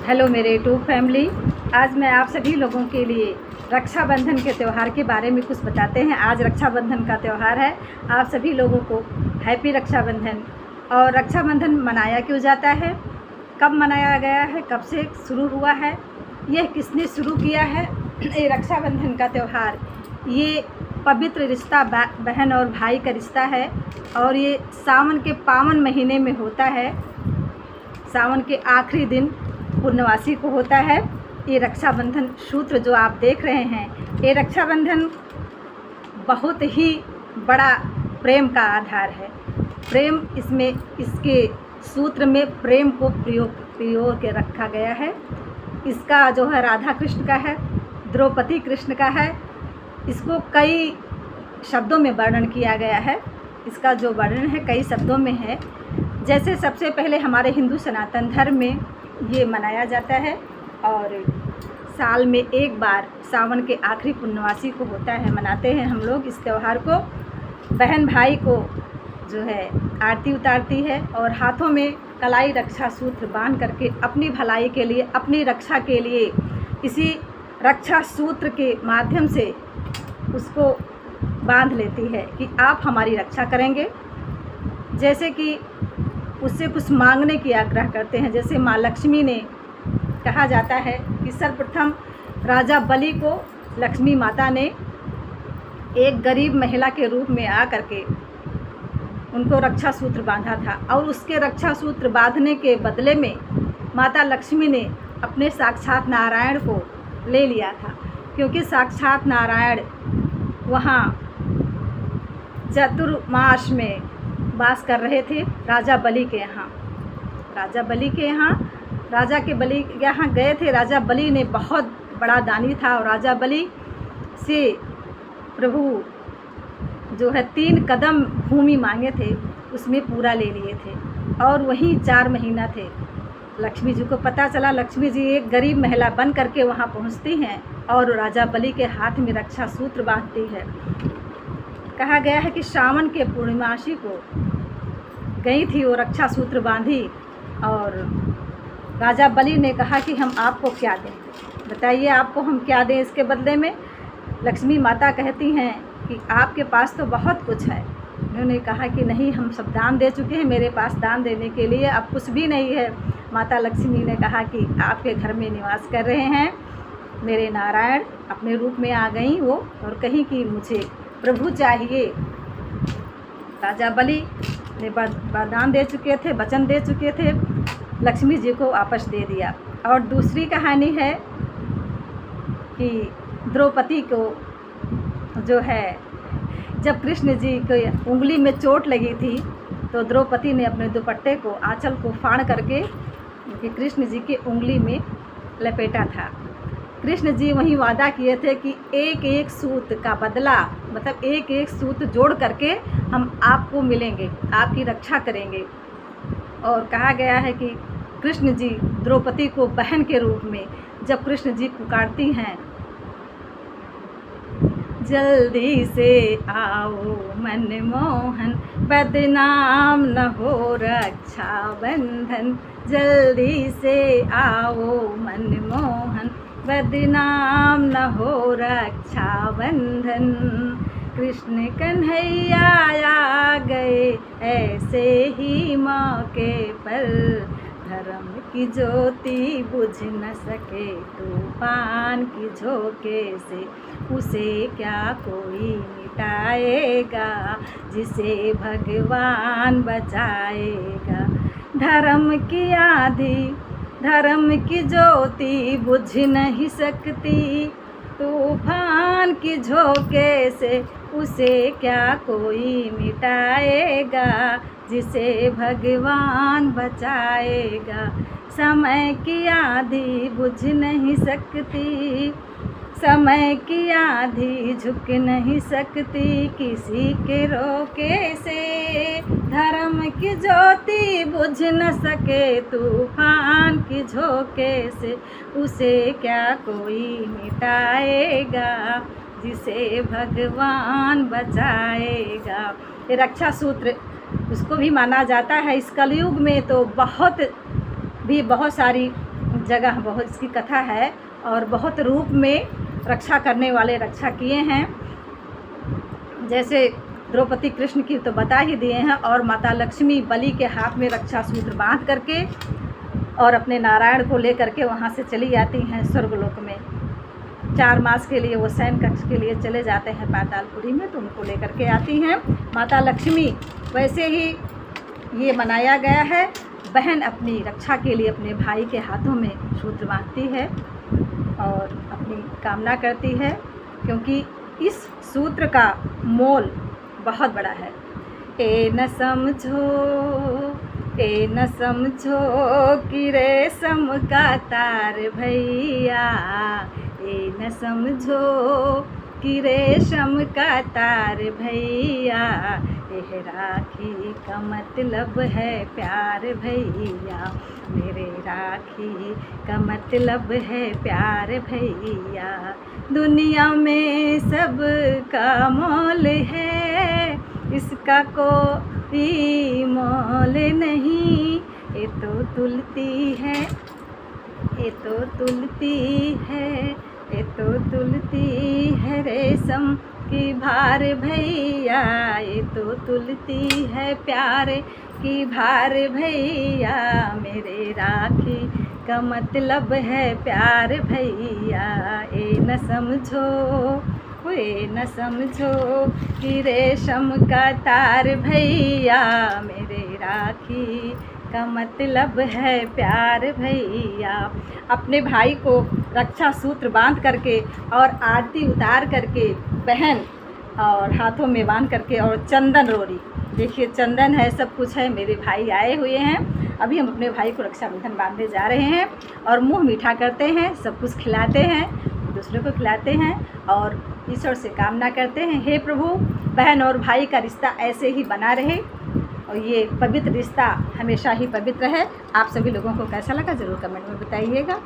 Hello मेरे YouTube family. आज मैं आप सभी लोगों के लिए रक्षाबंधन के त्यौहार के बारे में कुछ बताते हैं। आज रक्षाबंधन का त्यौहार है। आप सभी लोगों को हैप्पी रक्षाबंधन। और रक्षाबंधन मनाया क्यों जाता है, कब मनाया गया है, कब से शुरू हुआ है, यह किसने शुरू किया है ये रक्षाबंधन का त्यौहार। ये पवित्र रिश्ता बहन और भाई का रिश्ता है और ये सावन के पावन महीने में होता है। सावन के आखिरी दिन पूर्णवासी को होता है ये रक्षाबंधन सूत्र जो आप देख रहे हैं। ये रक्षाबंधन बहुत ही बड़ा प्रेम का आधार है। प्रेम इसमें, इसके सूत्र में प्रेम को प्रयोग के रखा गया है। इसका जो है राधा कृष्ण का है, द्रौपदी कृष्ण का है। इसको कई शब्दों में वर्णन किया गया है। इसका जो वर्णन है कई शब्दों में है। जैसे सबसे पहले हमारे हिंदू सनातन धर्म में ये मनाया जाता है और साल में एक बार सावन के आखिरी पूर्णवासी को होता है, मनाते हैं हम लोग इस त्यौहार को। बहन भाई को जो है आरती उतारती है और हाथों में कलाई रक्षा सूत्र बांध करके अपनी भलाई के लिए, अपनी रक्षा के लिए इसी रक्षा सूत्र के माध्यम से उसको बांध लेती है कि आप हमारी रक्षा करेंगे। जैसे कि उससे कुछ मांगने की आग्रह करते हैं। जैसे माँ लक्ष्मी ने, कहा जाता है कि सर्वप्रथम राजा बलि को लक्ष्मी माता ने एक गरीब महिला के रूप में आ करके उनको रक्षा सूत्र बांधा था और उसके रक्षा सूत्र बांधने के बदले में माता लक्ष्मी ने अपने साक्षात नारायण को ले लिया था, क्योंकि साक्षात नारायण वहाँ चतुर्मास में वास कर रहे थे राजा बलि के यहाँ। राजा बलि के यहाँ, राजा के बलि यहाँ गए थे। राजा बलि ने बहुत बड़ा दानी था और राजा बलि से प्रभु जो है 3 कदम भूमि मांगे थे, उसमें पूरा ले लिए थे और वहीं 4 महीना थे। लक्ष्मी जी को पता चला। लक्ष्मी जी एक गरीब महिला बन करके वहाँ पहुँचती हैं और राजा बलि के हाथ में रक्षा सूत्र बांधती है। कहा गया है कि सावन के पूर्णिमासी को गई थी, वो रक्षा सूत्र बांधी और राजा बलि ने कहा कि हम आपको क्या दें, बताइए आपको हम क्या दें इसके बदले में। लक्ष्मी माता कहती हैं कि आपके पास तो बहुत कुछ है। उन्होंने कहा कि नहीं, हम सब दान दे चुके हैं, मेरे पास दान देने के लिए अब कुछ भी नहीं है। माता लक्ष्मी ने कहा कि आपके घर में निवास कर रहे हैं मेरे नारायण, अपने रूप में आ गई वो और कहीं कि मुझे प्रभु चाहिए। राजा बलि ने वरदान दे चुके थे, वचन दे चुके थे, लक्ष्मी जी को वापस दे दिया। और दूसरी कहानी है कि द्रौपदी को जो है, जब कृष्ण जी के उंगली में चोट लगी थी तो द्रौपदी ने अपने दुपट्टे को, आंचल को फाड़ करके कि कृष्ण जी की उंगली में लपेटा था। कृष्ण जी वहीं वादा किए थे कि एक एक सूत का बदला, मतलब एक एक सूत जोड़ करके हम आपको मिलेंगे, आपकी रक्षा करेंगे। और कहा गया है कि कृष्ण जी द्रौपदी को बहन के रूप में जब कृष्ण जी पुकारती हैं, जल्दी से आओ मनमोहन, बदनाम न हो रक्षा बंधन, जल्दी से आओ मनमोहन, बदनाम न हो रक्षा बंधन। कृष्ण कन्हैया आ गए ऐसे ही मौके पर, धर्म की ज्योति बुझ न सके तूफान की झोंके से, उसे क्या कोई मिटाएगा जिसे भगवान बचाएगा। धर्म की आंधी, धर्म की ज्योति बुझ नहीं सकती तूफान की झोंके से, उसे क्या कोई मिटाएगा जिसे भगवान बचाएगा। समय की आंधी बुझ नहीं सकती, समय की आंधी झुक नहीं सकती किसी के रोके से, धर्म की ज्योति बुझ न सके तूफान की झोंके से, उसे क्या कोई मिटाएगा जिसे भगवान बचाएगा। ये रक्षा सूत्र उसको भी माना जाता है। इस कलयुग में तो बहुत सारी जगह बहुत इसकी कथा है और बहुत रूप में रक्षा करने वाले रक्षा किए हैं। जैसे द्रौपदी कृष्ण की तो बता ही दिए हैं, और माता लक्ष्मी बलि के हाथ में रक्षा सूत्र बांध करके और अपने नारायण को लेकर के वहाँ से चली जाती हैं स्वर्गलोक में। 4 मास के लिए वो शयन कक्ष के लिए चले जाते हैं पातालपुरी में, तो उनको लेकर के आती हैं माता लक्ष्मी। वैसे ही ये मनाया गया है, बहन अपनी रक्षा के लिए अपने भाई के हाथों में सूत्र बांधती है और अपनी कामना करती है, क्योंकि इस सूत्र का मोल बहुत बड़ा है। ए न समझो कि रेशम का तार भैया, ए न समझो कि रेशम का तार भैया, एह राखी का मतलब है प्यार भैया, मेरे राखी का मतलब है प्यार भैया। दुनिया में सबका मोल है, इसका कोई मोल नहीं। ये तो तुलती है, ये तो तुलती है, ये तो तुलती है रेशम की भार भैया, ये तो तुलती है प्यार की भार भैया, मेरे राखी का मतलब है प्यार भैया। ए न समझो कि रेशम का तार भैया, मेरे राखी का मतलब है प्यार भैया। अपने भाई को रक्षा सूत्र बांध करके और आरती उतार करके बहन और हाथों में बांध करके, और चंदन रोड़ी, देखिए चंदन है, सब कुछ है, मेरे भाई आए हुए हैं, अभी हम अपने भाई को रक्षाबंधन बांधने जा रहे हैं और मुंह मीठा करते हैं, सब कुछ खिलाते हैं, दूसरे को खिलाते हैं और ईश्वर से कामना करते हैं, हे प्रभु बहन और भाई का रिश्ता ऐसे ही बना रहे और ये पवित्र रिश्ता हमेशा ही पवित्र है। आप सभी लोगों को कैसा लगा ज़रूर कमेंट में बताइएगा।